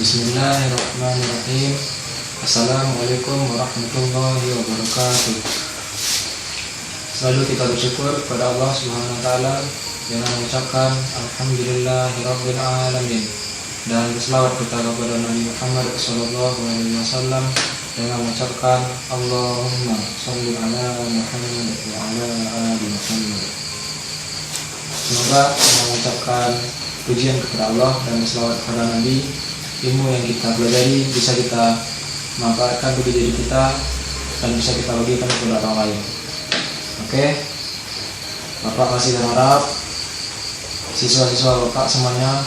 Bismillahirrahmanirrahim. Assalamualaikum warahmatullahi wabarakatuh. Selalu kita bersyukur kepada Allah Subhanahu wa taala dengan mengucapkan alhamdulillahirabbil alamin, dan berselawat kita kepada Nabi Muhammad sallallahu alaihi wasallam dengan mengucapkan Allahumma shalli ala Muhammad wa ala ali Muhammad. Semoga dengan mengucapkan pujian kepada Allah dan berselawat kepada Nabi, ilmu yang kita pelajari bisa kita manfaatkan bagi diri kita dan bisa kita bagikan kepada orang lain. Oke, Bapak masih berharap siswa-siswa Bapak semuanya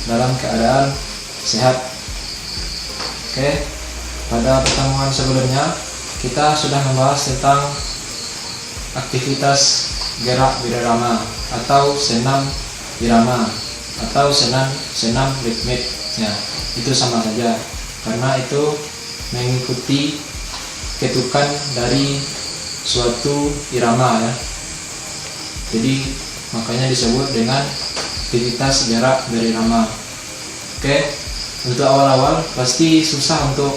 dalam keadaan sehat. Oke, pada pertemuan sebelumnya kita sudah membahas tentang aktivitas gerak birama atau senam irama atau senam ritmik. Ya, itu sama saja karena itu mengikuti ketukan dari suatu irama ya. Jadi makanya disebut dengan aktivitas gerak berirama. Oke, untuk awal-awal pasti susah untuk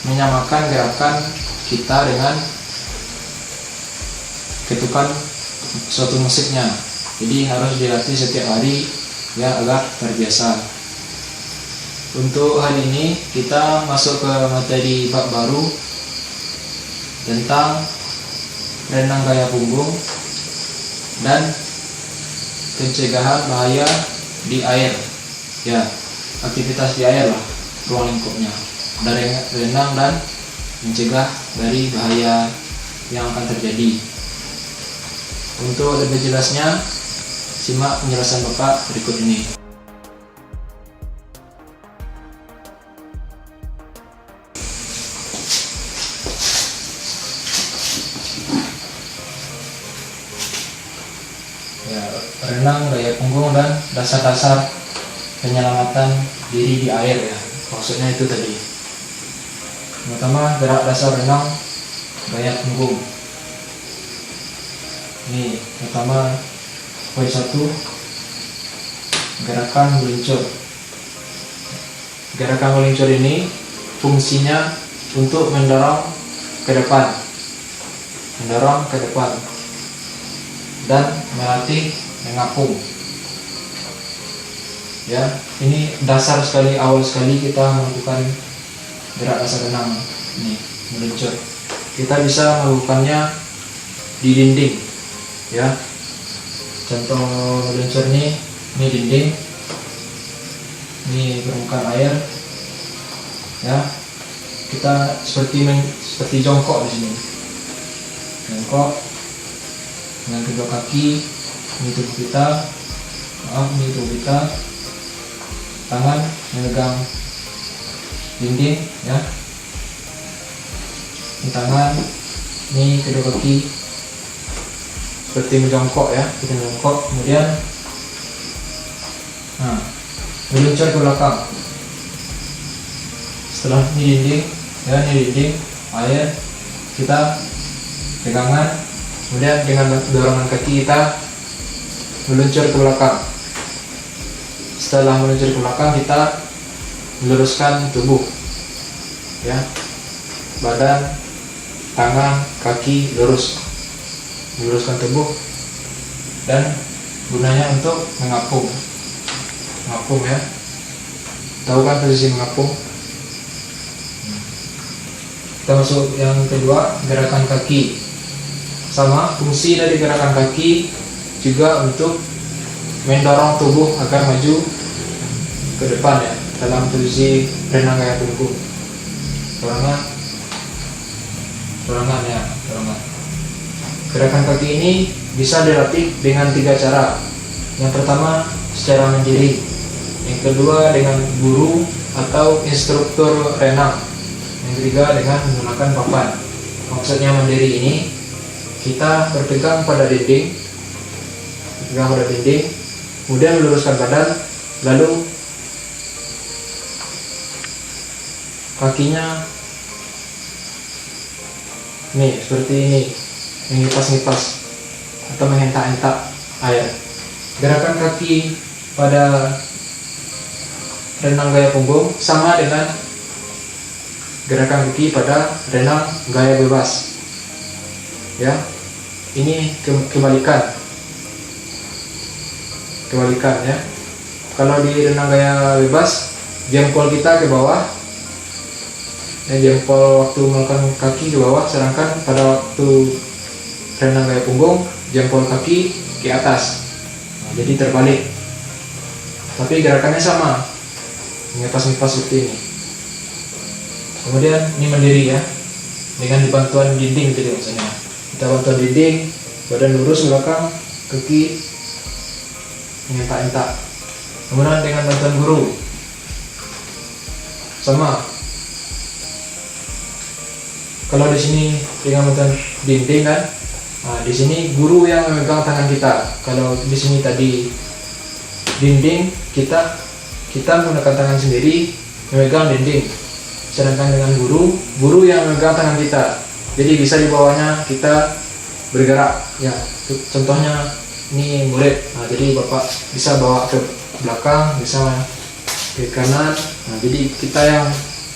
menyamakan gerakan kita dengan ketukan suatu musiknya. Jadi harus dilatih setiap hari ya agar terbiasa. Untuk hari ini kita masuk ke materi bab baru tentang renang gaya punggung dan pencegahan bahaya di air. Ya, aktivitas di air lah ruang lingkupnya. Dari renang dan mencegah dari bahaya yang akan terjadi. Untuk lebih jelasnya, simak penjelasan Bapak berikut ini. Renang gaya punggung dan dasar-dasar penyelamatan diri di air ya. Maksudnya itu tadi. Pertama, gerak dasar renang gaya punggung. Ini pertama poin 1, gerakan meluncur. Gerakan meluncur ini fungsinya untuk mendorong ke depan dan melatih mengapung. Ya, ini dasar sekali, awal sekali kita melakukan gerak dasar renang ini, meluncur. Kita bisa melakukannya di dinding. Ya, contoh meluncur ini dinding, ini permukaan air. Ya, kita seperti jongkok di sini. Jongkok dengan kedua kaki, ini tubuh kita, tangan memegang dinding ya. Ini tangan, ini kedua kaki seperti menjongkok ya, kita menjongkok, kemudian meluncur ke belakang. Setelah ini dinding ya, ini dinding air, kita pegangan, kemudian dengan dorongan kaki kita meluncur ke belakang. Setelah meluncur ke belakang, kita meluruskan tubuh ya, badan, tangan, kaki lurus, meluruskan tubuh, dan gunanya untuk mengapung ya. Tahu kan posisi mengapung? Kita masuk yang kedua, gerakan kaki. Sama, fungsi dari gerakan kaki juga untuk mendorong tubuh agar maju ke depan ya, dalam posisi renang gaya punggung. Perangan. Gerakan kaki ini bisa dilatih dengan 3 cara. Yang pertama secara mandiri, yang kedua dengan guru atau instruktur renang, yang ketiga dengan menggunakan papan. Maksudnya mandiri ini, kita berpegang pada dinding, kemudian meluruskan badan, lalu kakinya nih seperti ini, mengipas-ngipas atau menghentak-hentak air. Gerakan kaki pada renang gaya punggung sama dengan gerakan kaki pada renang gaya bebas. Ya, ini kebalikan ya. Kalau di renang gaya bebas, jempol kita ke bawah, jempol waktu melakukan kaki ke bawah, sedangkan pada waktu renang gaya punggung, jempol kaki ke atas. Jadi terbalik, tapi gerakannya sama, ngepas-ngepas seperti ini. Kemudian ini mandiri ya, dengan dibantuan dinding tadi maksudnya. Kita bantuan dinding, badan lurus belakang, kaki menyentak-entak. Kemudian dengan bantuan guru, sama. Kalau di sini dengan bantuan dinding kan, di sini guru yang memegang tangan kita. Kalau di sini tadi dinding, kita menggunakan tangan sendiri memegang dinding. Sedangkan dengan guru yang memegang tangan kita. Jadi bisa di bawahnya kita bergerak. Ya, contohnya ini murid. Jadi bapak bisa bawa ke belakang, bisa ke kanan. Jadi kita yang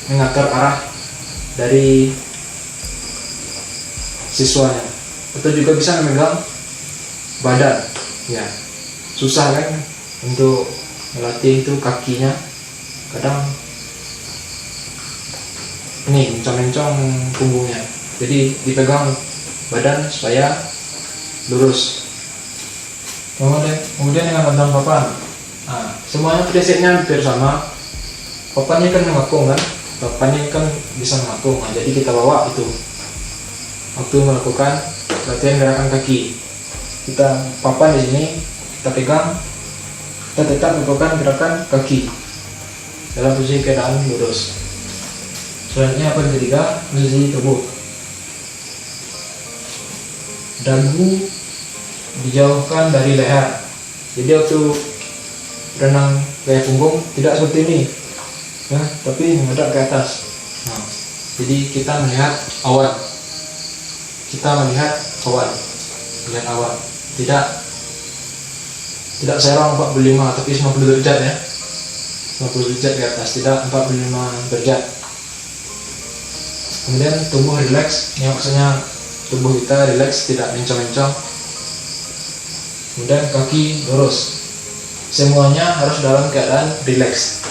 mengatur arah dari siswanya. Atau juga bisa memegang badan. Ya, susah kan untuk melatih itu kakinya. Kadang ini mencong-mencong punggungnya. Jadi dipegang badan supaya lurus. Kemudian dengan bantuan papan. Semuanya prinsipnya hampir sama. Papannya kan mengapung kan, papannya kan bisa mengapung. Jadi kita bawa itu waktu melakukan latihan gerakan kaki. Kita papan di sini, kita pegang, kita tetap melakukan gerakan kaki dalam posisi keadaan lurus. Selanjutnya apa yang ketiga, posisi tubuh. Dagu dijauhkan dari leher. Jadi waktu renang gaya punggung tidak seperti ini, ya, tapi menghadap ke atas. Jadi kita melihat awan. Melihat awan. Tidak serong 45 tapi 90 derajat ya. 50 derajat ke atas, tidak 45 derajat. Kemudian tubuh rileks, ini maksudnya tubuh kita rileks, tidak mencong-mencong. Kemudian kaki lurus. Semuanya harus dalam keadaan rileks.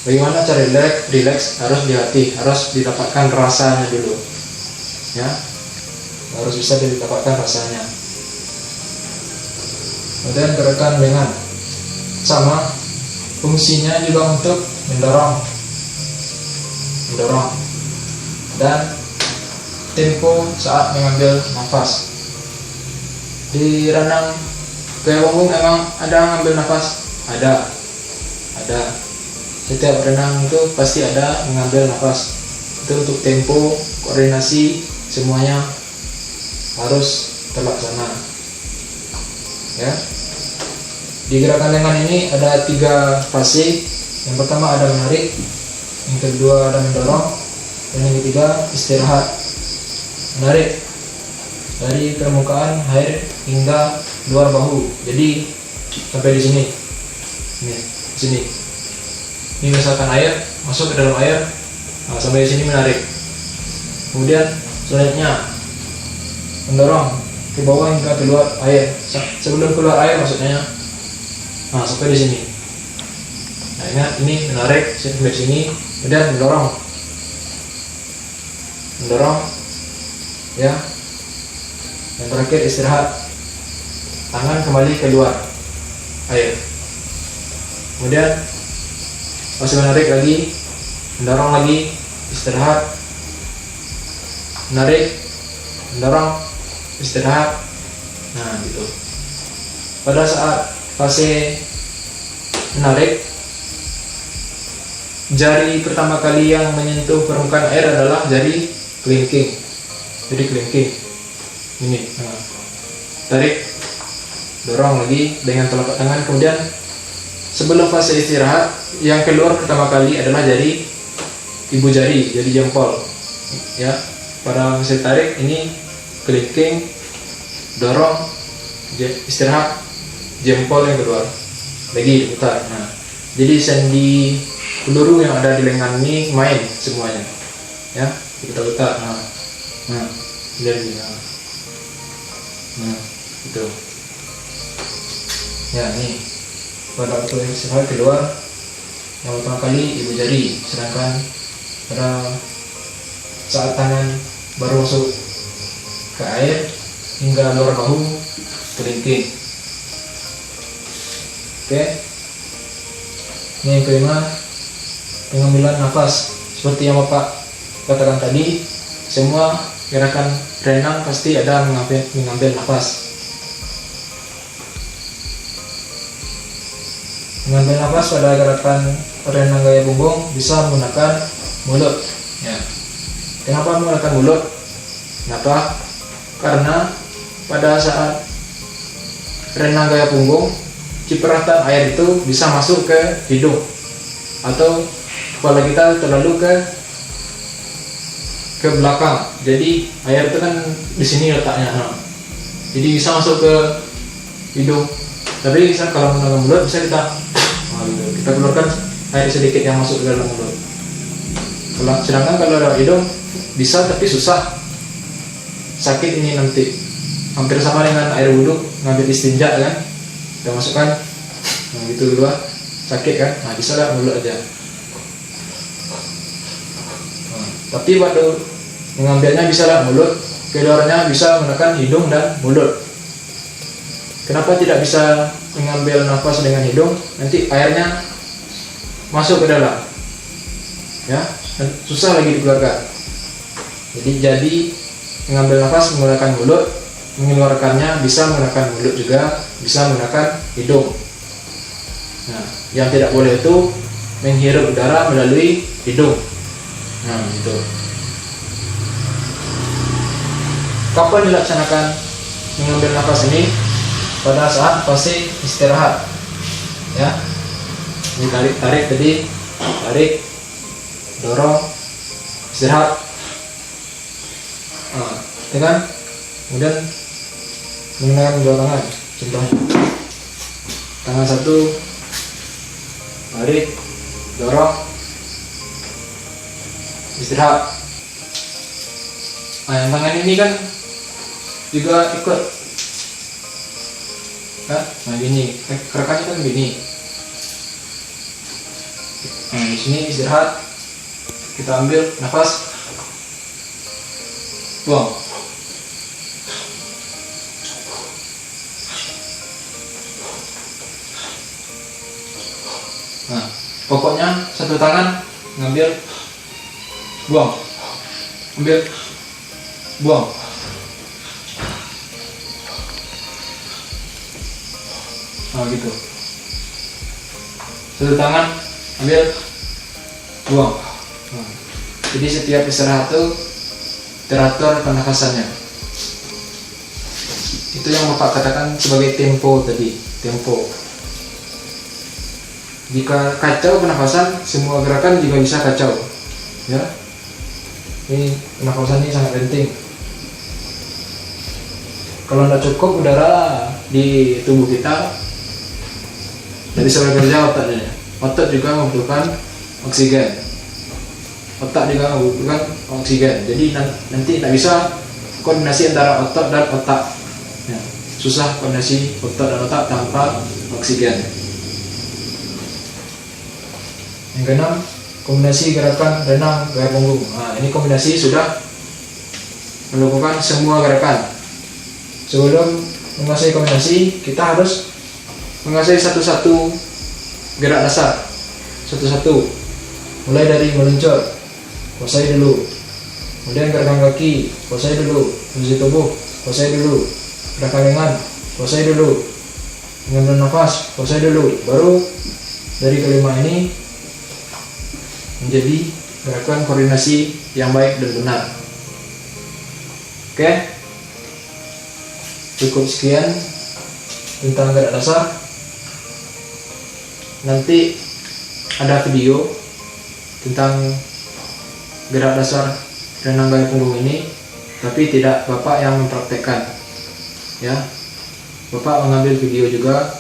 Bagaimana cara rileks? Harus dilatih, harus didapatkan rasanya dulu. Ya, harus bisa didapatkan rasanya. Kemudian gerakan lengan, sama, fungsinya juga untuk mendorong, dan tempo saat mengambil nafas. Di renang gaya punggung memang ada mengambil nafas, ada. Setiap renang itu pasti ada mengambil nafas. Itu untuk tempo, koordinasi, semuanya harus terlaksana. Ya. Di gerakan lengan ini ada 3 fase. Yang pertama ada menarik, yang kedua ada mendorong, dan yang ketiga istirahat. Menarik dari permukaan air hingga luar bahu. Jadi sampai di sini. Ini, di sini. Ini misalkan air masuk ke dalam air, sampai di sini menarik. Kemudian selanjutnya mendorong ke bawah hingga keluar air. Sebelum keluar air maksudnya, sampai di sini. Nah, ingat ini menarik sampai di sini, kemudian mendorong, ya. Yang terakhir istirahat, tangan kembali keluar air. Kemudian masih menarik lagi, mendorong lagi, istirahat, menarik, mendorong, istirahat. Nah, gitu. Pada saat fase menarik, jari pertama kali yang menyentuh permukaan air adalah jari kelingking. Jadi kelingking ini, tarik, dorong lagi dengan telapak tangan. Kemudian sebelum fase istirahat, yang keluar pertama kali adalah jari ibu jari, jadi jempol. Ya, pada fase tarik ini kelingking, dorong, istirahat, jempol yang keluar lagi putar. Nah, Jadi sendi peluru yang ada di lengan ini main semuanya, ya kita letak. Nah, lihat ini. Nah, itu. Ya, nih pada waktu istirahat keluar yang pertama kali ibu jari, sedangkan pada saat tangan baru masuk ke air hingga luar bahu kelingking. Oke. Ini yang kelima, pengambilan nafas. Seperti yang Bapak katakan tadi, semua gerakan renang pasti ada mengambil nafas. Mengambil nafas pada gerakan renang gaya bumbung bisa menggunakan mulut. Ya. Kenapa menggunakan mulut? Kenapa? Karena pada saat renang gaya punggung, cipratan air itu bisa masuk ke hidung atau kepala kita terlalu ke belakang. Jadi air itu kan di sini letaknya. Jadi bisa masuk ke hidung. Tapi bisa kalau menggunakan mulut bisa kita keluarkan air sedikit yang masuk ke dalam mulut. Sedangkan kalau ada hidung bisa tapi susah, sakit ini nanti. Hampir sama dengan air wudhu ngambil istinja kan, kita masukkan, nah gitu dulu sakit kan, nah bisa lah mulut aja. Tapi waktu mengambilnya bisa lah mulut, keluarnya bisa menggunakan hidung dan mulut. Kenapa tidak bisa mengambil nafas dengan hidung? Nanti airnya masuk ke dalam, ya, dan susah lagi dikeluarkan. Jadi mengambil nafas menggunakan mulut, mengeluarkannya bisa menggunakan mulut juga, bisa menggunakan hidung. Nah, yang tidak boleh itu menghirup udara melalui hidung. Nah, itu. Kapan dilaksanakan mengambil nafas ini? Pada saat fase istirahat. Ya. Ini tarik tadi, tarik, dorong, istirahat. Nah, tekan, kemudian menggunakan dua tangan. Contohnya, tangan satu, tarik, dorong, istirahat. Nah, yang tangan ini kan juga ikut, kan? Nah gini, gerakannya kan gini. Nah di sini istirahat, kita ambil nafas, buang. Nah, pokoknya satu tangan ngambil, buang, ambil, buang. Nah gitu. Satu tangan ambil, buang. Nah, jadi setiap istirahat itu teratur pernafasannya. Itu yang Bapak katakan sebagai tempo tadi, tempo. Jika kacau pernafasan, semua gerakan juga bisa kacau. Ya, ini pernafasan ini sangat penting. Kalau tidak cukup udara di tubuh kita, tidak bisa bekerja otaknya. Otak juga membutuhkan oksigen. Otak juga membutuhkan oksigen. Jadi nanti tidak bisa koordinasi antara otak dan otak. Ya, susah koordinasi otak dan otak tanpa oksigen. Yang keenam, kombinasi gerakan renang gaya punggung. Nah, ini kombinasi sudah melakukan semua gerakan. Sebelum menguasai kombinasi, kita harus menguasai satu-satu gerak dasar, satu-satu. Mulai dari meluncur, kuasai dulu. Kemudian gerakan kaki, kuasai dulu. Posisi tubuh, kuasai dulu. Gerakan lengan, kuasai dulu. Mengambil nafas, kuasai dulu. Baru dari kelima ini menjadi gerakan koordinasi yang baik dan benar. Oke, cukup sekian tentang gerak dasar. Nanti ada video tentang gerak dasar renang gaya punggung ini, tapi tidak Bapak yang mempraktekkan, ya. Bapak mengambil video juga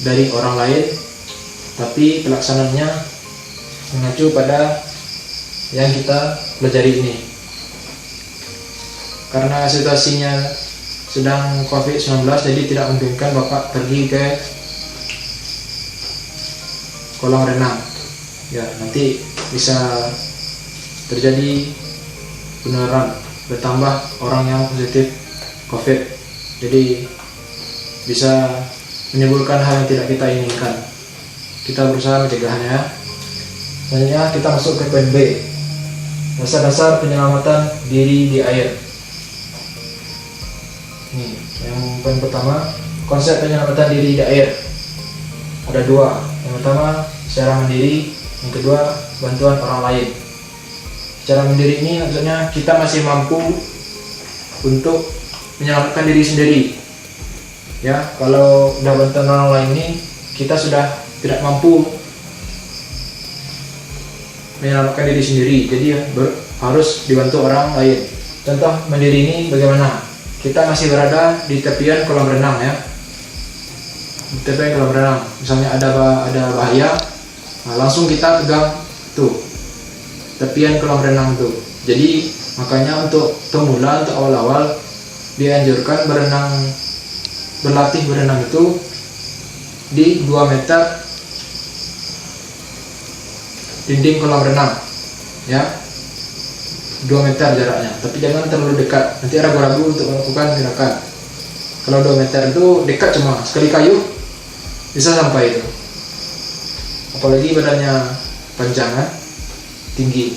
dari orang lain tapi pelaksanaannya mengacu pada yang kita pelajari ini. Karena situasinya sedang COVID-19, jadi tidak memungkinkan Bapak pergi ke kolam renang. Ya, nanti bisa terjadi penularan, bertambah orang yang positif COVID. Jadi bisa menimbulkan hal yang tidak kita inginkan. Kita berusaha mencegahnya. Selanjutnya kita masuk ke poin B. Dasar-dasar penyelamatan diri di air. Nih, yang poin pertama, konsep penyelamatan diri di air. Ada dua. Yang pertama, secara mandiri. Yang kedua, bantuan orang lain. Secara mandiri ini maksudnya kita masih mampu untuk menyelamatkan diri sendiri. Ya, kalau udah bantuan orang lain ini, kita sudah tidak mampu menyelamatkan diri sendiri. Jadi harus dibantu orang lain. Contoh mandiri ini bagaimana? Kita masih berada di tepian kolam renang ya. Di tepian kolam renang. Misalnya ada bahaya, nah, langsung kita pegang tuh tepian kolam renang tuh. Jadi makanya untuk pemula, untuk awal-awal dianjurkan berlatih berenang itu di 2 meter dinding kolam renang ya, 2 meter jaraknya, tapi jangan terlalu dekat, nanti ragu-ragu untuk melakukan gerakan. Kalau 2 meter itu dekat, cuma sekali kayu bisa sampai itu, apalagi badannya panjang kan, tinggi.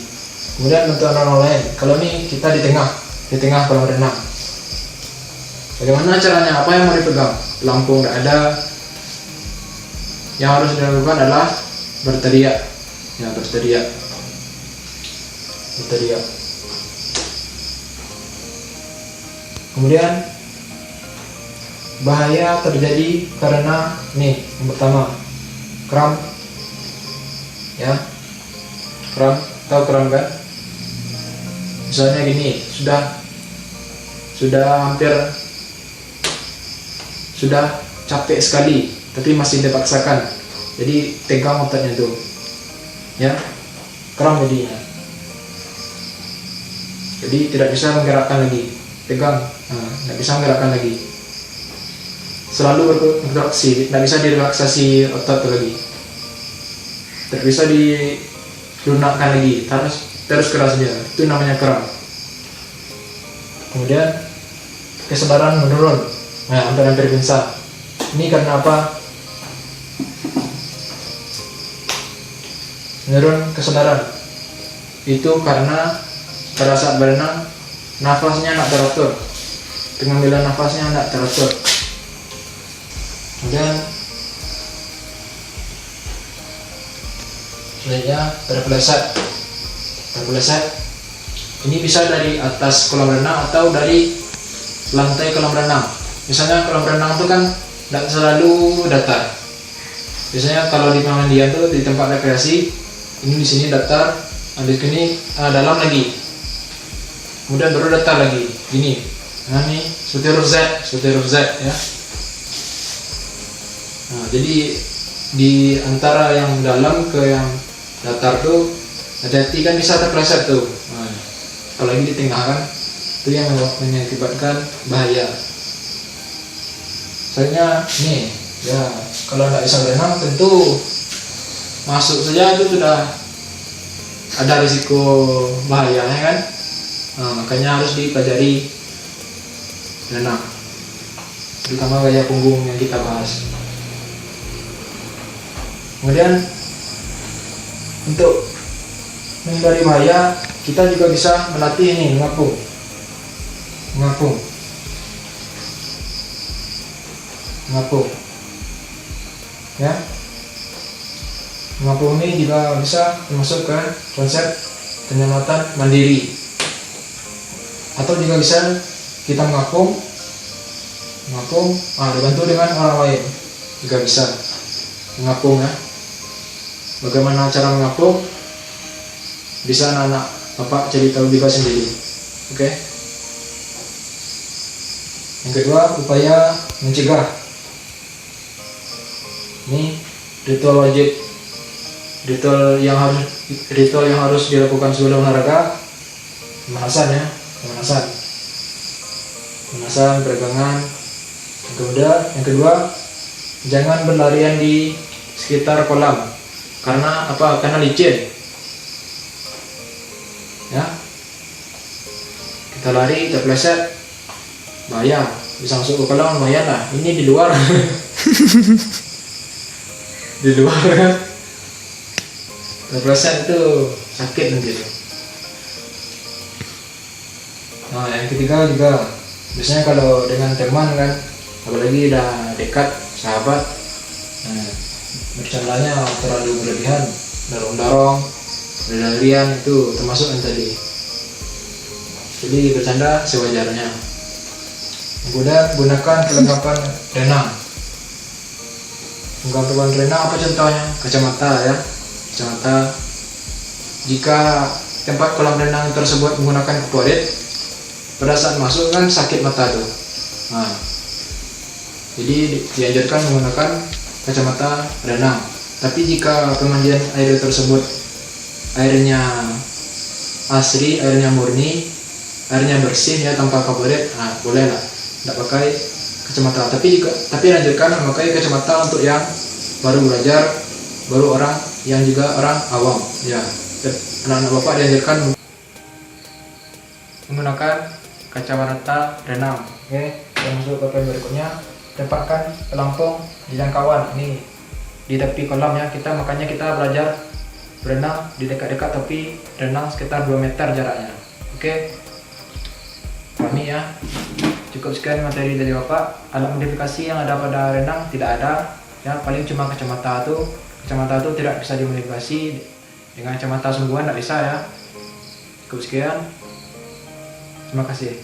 Kemudian untuk orang lain, kalau ini kita di tengah kolam renang, bagaimana caranya? Apa yang mau dipegang? Pelampung tidak ada. Yang harus dilakukan adalah berteriak. Ya, berteriak. Kemudian bahaya terjadi karena nih, yang pertama, kram. Ya, kram, tahu kram kan? Misalnya gini, sudah capek sekali, tapi masih dipaksakan, jadi tegang ototnya tuh, ya, kram jadinya. Jadi tidak bisa menggerakkan lagi, tegang, tidak bisa menggerakkan lagi, selalu berkontraksi, tidak bisa direlaksasi otot lagi, tidak bisa dilunakkan lagi, terus keras dia, itu namanya kram. Kemudian kesadaran menurun, hampir pingsan. Ini karena apa? Menurun kesadaran itu karena pada saat berenang nafasnya tidak teratur, pengambilan nafasnya tidak teratur. Kemudian selanjutnya terpeleset. Ini bisa dari atas kolam renang atau dari lantai kolam renang. Misalnya kolam renang itu kan tidak selalu datar. Biasanya kalau di pemandian tuh di tempat rekreasi, ini di sini datar, di sini dalam lagi, kemudian baru datar lagi, gini. Nah ini seperti huruf Z ya. Nah, jadi di antara yang dalam ke yang datar tuh hati-hati, kan bisa terpeleset tuh. Nah, apalagi di tengah kan, itu yang mengakibatkan bahaya. Soalnya nih ya, kalau tidak bisa berenang tentu masuk saja itu sudah ada risiko bahayanya kan. Nah, makanya harus dipelajari berenang, terutama gaya punggung yang kita bahas. Kemudian untuk menghindari bahaya, kita juga bisa melatih ini, mengapung. Ya, mengapung ini juga bisa masuk ke konsep penyelamatan mandiri, atau juga bisa kita mengapung dibantu dengan orang lain juga bisa mengapung ya. Bagaimana cara mengapung? Bisa anak-anak Bapak cerita lebih sendiri. Oke. Yang kedua, upaya mencegah. Ini ritual wajib ritual yang harus dilakukan sebelum olahraga, pemanasan ya, pemanasan, peregangan. Yang kedua, jangan berlarian di sekitar kolam. Karena apa? Karena licin. Ya, kita lari, kita pleset, bahaya, bisa masuk ke kolam, lumayan lah. Ini di luar, di luar kan, terpleset itu sakit nanti. Nah, yang ketiga juga, biasanya kalau dengan teman kan, apalagi udah dekat, sahabat, nah, bercandanya terlalu berlebihan, dorong-dorong, berlarian, itu termasuk yang tadi. Jadi bercanda sewajarnya. Kemudian gunakan perlengkapan renang. Perlengkapan renang apa contohnya? Kacamata ya, kacamata. Jika tempat kolam renang tersebut menggunakan kulit, pada saat masuk kan sakit mata tuh. Nah, jadi dianjurkan menggunakan kacamata renang. Tapi jika pemandian air tersebut airnya asli, airnya murni, airnya bersih ya, tanpa kulit, nah boleh lah, tidak pakai kacamata. Tapi anjurkan memakai kacamata untuk yang baru belajar, baru orang yang juga orang awam ya. Anak-anak bapak dianjurkan menggunakan kacamata renang. Oke, kita masuk ke poin berikutnya. Tempatkan pelampung di jangkauan. Ini di tepi kolam ya. Makanya kita belajar berenang di dekat-dekat tepi, renang sekitar 2 meter jaraknya. Oke, pahami ya. Cukup sekian materi dari bapak. Alat modifikasi yang ada pada renang tidak ada ya, paling cuma kacamata itu tidak bisa dimodifikasi. Dengan kacamata sungguhan tidak bisa ya. Cukup sekian, terima kasih.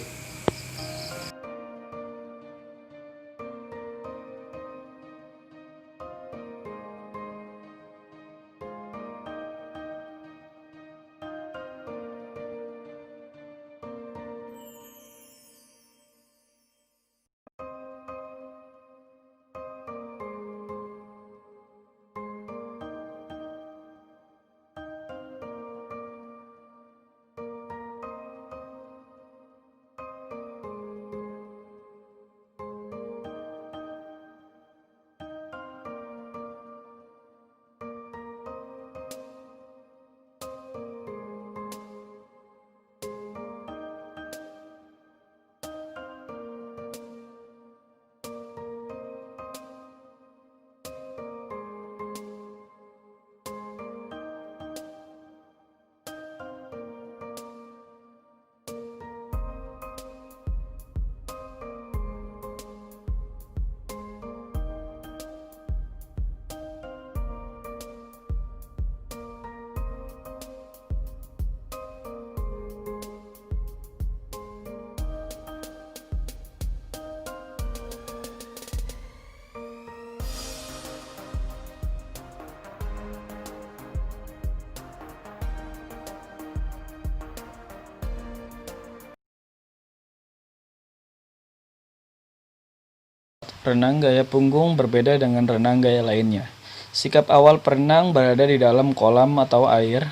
Renang gaya punggung berbeda dengan renang gaya lainnya. Sikap awal perenang berada di dalam kolam atau air.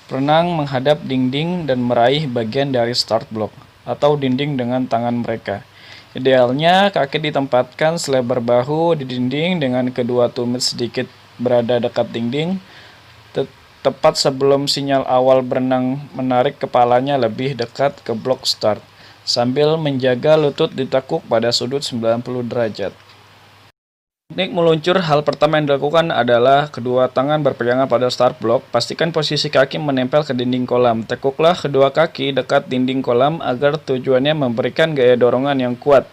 Perenang menghadap dinding dan meraih bagian dari start block atau dinding dengan tangan mereka. Idealnya kaki ditempatkan selebar bahu di dinding dengan kedua tumit sedikit berada dekat dinding. Tepat sebelum sinyal awal berenang, menarik kepalanya lebih dekat ke blok start, sambil menjaga lutut ditekuk pada sudut 90 derajat. Teknik meluncur, hal pertama yang dilakukan adalah kedua tangan berpegangan pada start block. Pastikan posisi kaki menempel ke dinding kolam. Tekuklah kedua kaki dekat dinding kolam agar tujuannya memberikan gaya dorongan yang kuat.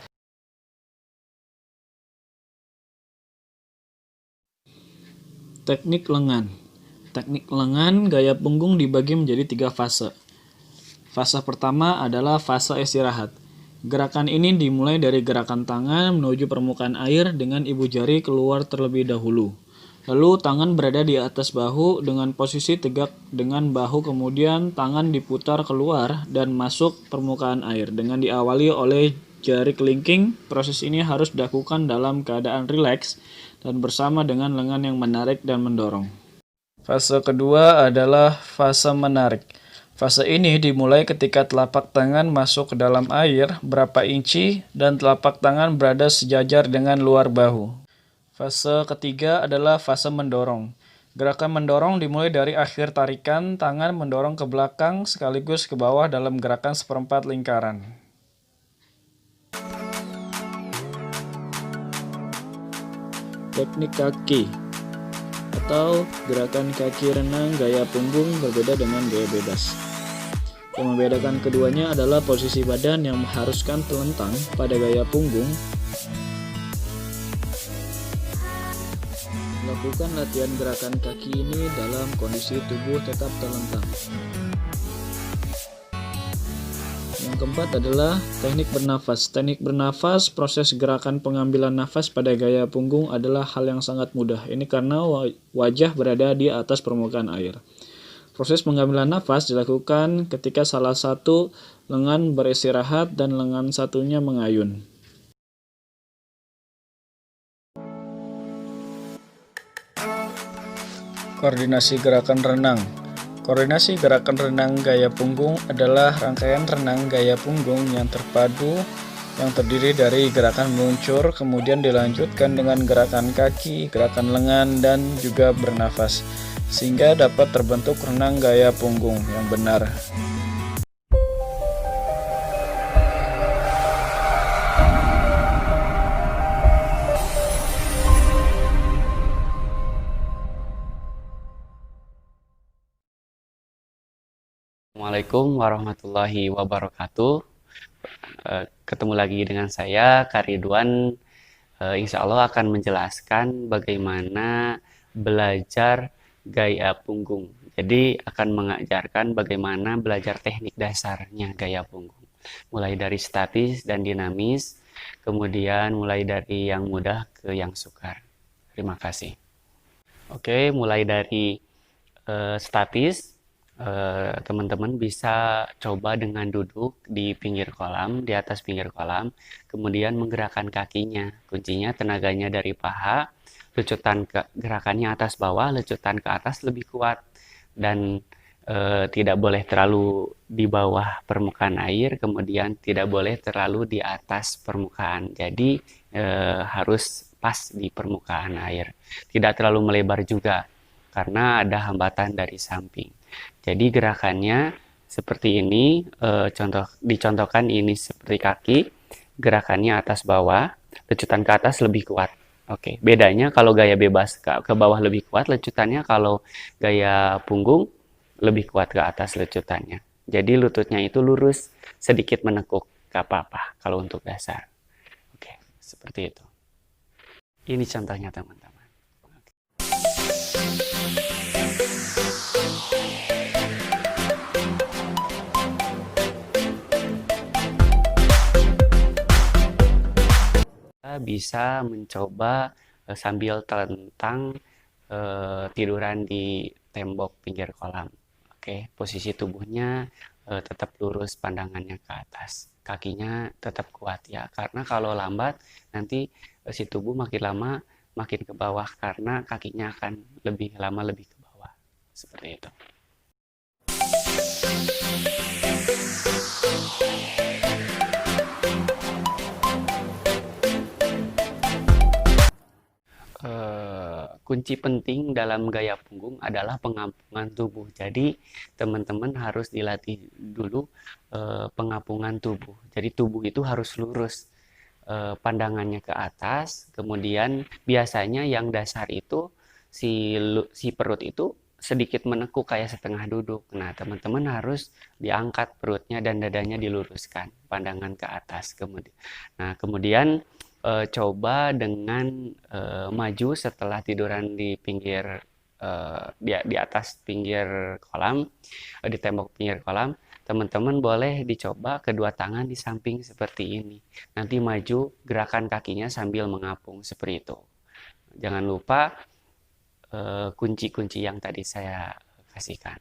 Teknik lengan. Teknik lengan gaya punggung dibagi menjadi 3 fase. Fase pertama adalah fase istirahat. Gerakan ini dimulai dari gerakan tangan menuju permukaan air dengan ibu jari keluar terlebih dahulu. Lalu tangan berada di atas bahu dengan posisi tegak dengan bahu, kemudian tangan diputar keluar dan masuk permukaan air dengan diawali oleh jari kelingking. Proses ini harus dilakukan dalam keadaan rileks dan bersama dengan lengan yang menarik dan mendorong. Fase kedua adalah fase menarik. Fase ini dimulai ketika telapak tangan masuk ke dalam air berapa inci dan telapak tangan berada sejajar dengan luar bahu. Fase ketiga adalah fase mendorong. Gerakan mendorong dimulai dari akhir tarikan, tangan mendorong ke belakang sekaligus ke bawah dalam gerakan seperempat lingkaran. Teknik kaki atau gerakan kaki renang gaya punggung berbeda dengan gaya bebas. Yang membedakan keduanya adalah posisi badan yang mengharuskan telentang pada gaya punggung. Lakukan latihan gerakan kaki ini dalam kondisi tubuh tetap terlentang. Yang keempat adalah teknik bernafas. Teknik bernafas, proses gerakan pengambilan nafas pada gaya punggung adalah hal yang sangat mudah. Ini karena wajah berada di atas permukaan air. Proses pengambilan nafas dilakukan ketika salah satu lengan beristirahat dan lengan satunya mengayun. Koordinasi gerakan renang. Koordinasi gerakan renang gaya punggung adalah rangkaian renang gaya punggung yang terpadu yang terdiri dari gerakan meluncur, kemudian dilanjutkan dengan gerakan kaki, gerakan lengan, dan juga bernafas, sehingga dapat terbentuk renang gaya punggung yang benar. Assalamualaikum warahmatullahi wabarakatuh. Ketemu lagi dengan saya, Kak Ridwan. Insya Allah akan menjelaskan bagaimana belajar gaya punggung. Jadi akan mengajarkan bagaimana belajar teknik dasarnya gaya punggung. Mulai dari statis dan dinamis, kemudian mulai dari yang mudah ke yang sukar. Terima kasih. Oke, mulai dari statis. Teman-teman bisa coba dengan duduk di pinggir kolam, di atas pinggir kolam, kemudian menggerakkan kakinya. Kuncinya tenaganya dari paha, gerakannya atas bawah, lecutan ke atas lebih kuat, dan tidak boleh terlalu di bawah permukaan air, kemudian tidak boleh terlalu di atas permukaan. Jadi harus pas di permukaan air, tidak terlalu melebar juga karena ada hambatan dari samping. Jadi gerakannya seperti ini, dicontohkan ini seperti kaki, gerakannya atas bawah, lecutan ke atas lebih kuat. Oke, bedanya kalau gaya bebas ke bawah lebih kuat lecutannya, kalau gaya punggung lebih kuat ke atas lecutannya. Jadi lututnya itu lurus, sedikit menekuk, gak apa-apa kalau untuk dasar. Oke, seperti itu. Ini contohnya teman-teman. Bisa mencoba sambil telentang tiduran di tembok pinggir kolam. Oke, posisi tubuhnya tetap lurus, pandangannya ke atas, kakinya tetap kuat ya, karena kalau lambat nanti si tubuh makin lama makin ke bawah karena kakinya akan lebih lama lebih ke bawah, seperti itu. Kunci penting dalam gaya punggung adalah pengampungan tubuh. Jadi teman-teman harus dilatih dulu pengampungan tubuh. Jadi tubuh itu harus lurus, pandangannya ke atas. Kemudian biasanya yang dasar itu si perut itu sedikit menekuk kayak setengah duduk. Nah, teman-teman harus diangkat perutnya dan dadanya diluruskan, pandangan ke atas. Kemudian coba dengan maju setelah tiduran di pinggir di atas pinggir kolam, di tembok pinggir kolam. Teman-teman boleh dicoba kedua tangan di samping seperti ini. Nanti maju, gerakan kakinya sambil mengapung seperti itu. Jangan lupa kunci-kunci yang tadi saya kasihkan.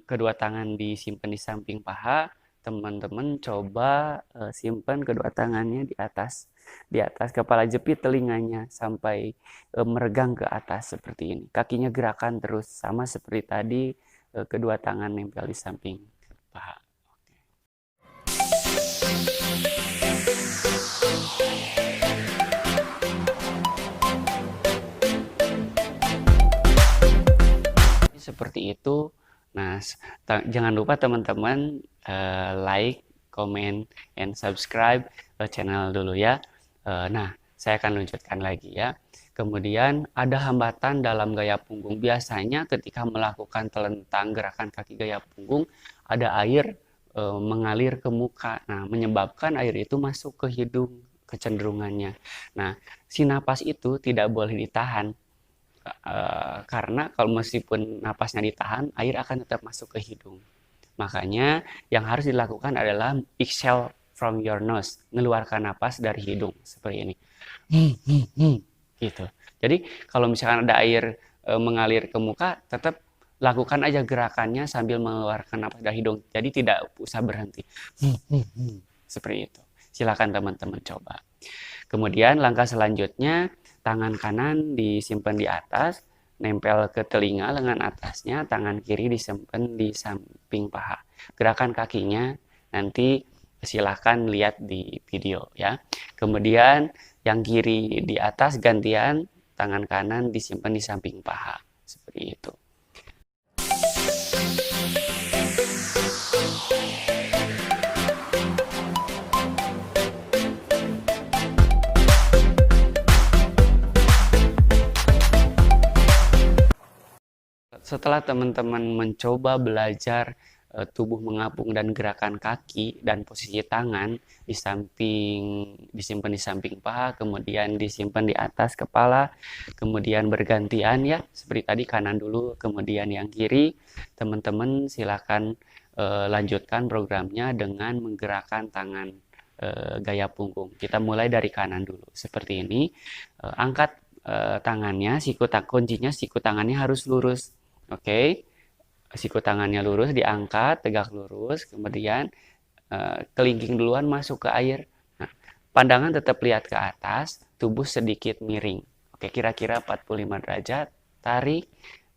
kedua tangan disimpan di samping paha, teman-teman coba simpan kedua tangannya di atas kepala, jepit telinganya sampai meregang ke atas seperti ini. Kakinya gerakan terus sama seperti tadi, kedua tangan nempel di samping paha. Seperti itu. Nah, jangan lupa teman-teman like, comment, and subscribe channel dulu ya. Nah, saya akan lanjutkan lagi ya. Kemudian ada hambatan dalam gaya punggung. Biasanya ketika melakukan telentang gerakan kaki gaya punggung, ada air mengalir ke muka. Nah, menyebabkan air itu masuk ke hidung kecenderungannya. Nah, si napas itu tidak boleh ditahan. Karena kalau meskipun napasnya ditahan, air akan tetap masuk ke hidung. Makanya yang harus dilakukan adalah exhale from your nose, mengeluarkan napas dari hidung seperti ini. Gitu. Jadi kalau misalkan ada air mengalir ke muka, tetap lakukan aja gerakannya sambil mengeluarkan napas dari hidung. Jadi tidak usah berhenti. Seperti itu. Silakan teman-teman coba. Kemudian langkah selanjutnya, tangan kanan disimpan di atas, nempel ke telinga lengan atasnya, tangan kiri disimpan di samping paha. Gerakan kakinya nanti silahkan lihat di video ya. Kemudian yang kiri di atas gantian, tangan kanan disimpan di samping paha. Seperti itu. Setelah teman-teman mencoba belajar tubuh mengapung dan gerakan kaki dan posisi tangan disimpan di samping paha, kemudian disimpan di atas kepala, kemudian bergantian ya, seperti tadi kanan dulu, kemudian yang kiri. Teman-teman silakan lanjutkan programnya dengan menggerakkan tangan gaya punggung. Kita mulai dari kanan dulu, seperti ini. Angkat tangannya, kuncinya siku tangannya harus lurus. Oke, siku tangannya lurus, diangkat, tegak lurus, kemudian kelingking duluan masuk ke air. Nah, pandangan tetap lihat ke atas, tubuh sedikit miring. Oke, kira-kira 45 derajat, tarik,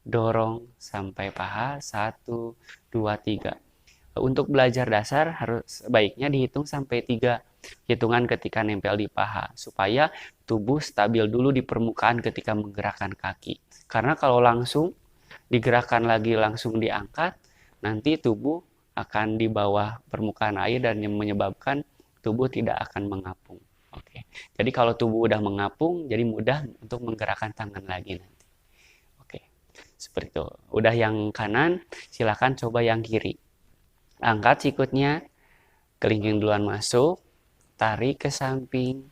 dorong sampai paha, 1, 2, 3. Untuk belajar dasar harus sebaiknya dihitung sampai 3 hitungan ketika nempel di paha, supaya tubuh stabil dulu di permukaan ketika menggerakkan kaki. Karena kalau langsung digerakkan lagi langsung diangkat, nanti tubuh akan di bawah permukaan air dan yang menyebabkan tubuh tidak akan mengapung. Oke. Jadi kalau tubuh udah mengapung, jadi mudah untuk menggerakkan tangan lagi nanti. Oke. Seperti itu. Udah yang kanan, silakan coba yang kiri. Angkat sikutnya, kelingking duluan masuk, tarik ke samping,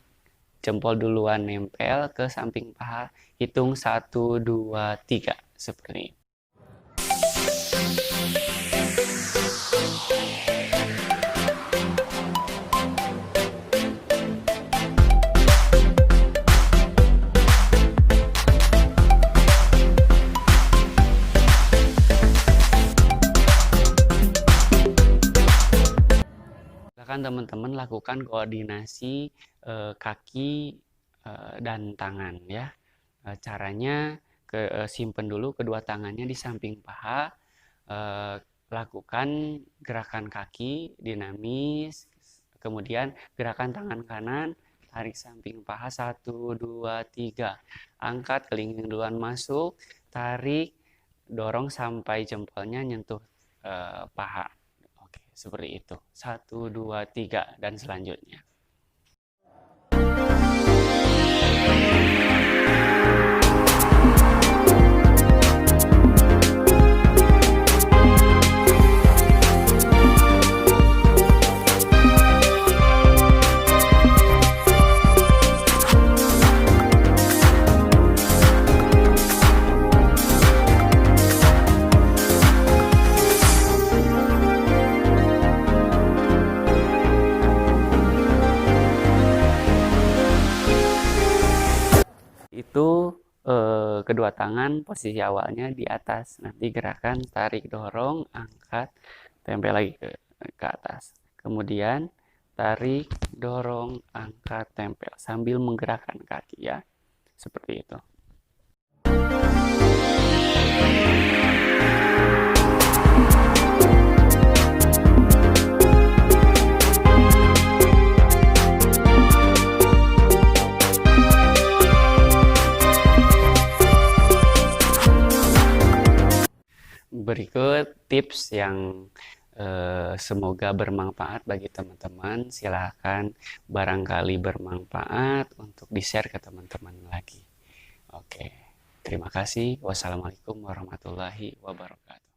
jempol duluan nempel ke samping paha, hitung 1, 2, 3. Seperti ini. Silakan teman-teman lakukan koordinasi kaki dan tangan ya. Caranya simpen dulu kedua tangannya di samping paha, lakukan gerakan kaki dinamis, kemudian gerakan tangan kanan, tarik samping paha 1, 2, 3, angkat kelingking duluan masuk, tarik, dorong sampai jempolnya nyentuh paha. Oke, seperti itu. 1, 2, 3 dan selanjutnya. kedua tangan posisi awalnya di atas. Nanti gerakan tarik, dorong, angkat, tempel lagi ke atas. Kemudian tarik, dorong, angkat, tempel sambil menggerakkan kaki ya. Seperti itu. Berikut tips yang semoga bermanfaat bagi teman-teman. Silahkan barangkali bermanfaat untuk di-share ke teman-teman lagi. Oke, terima kasih. Wassalamualaikum warahmatullahi wabarakatuh.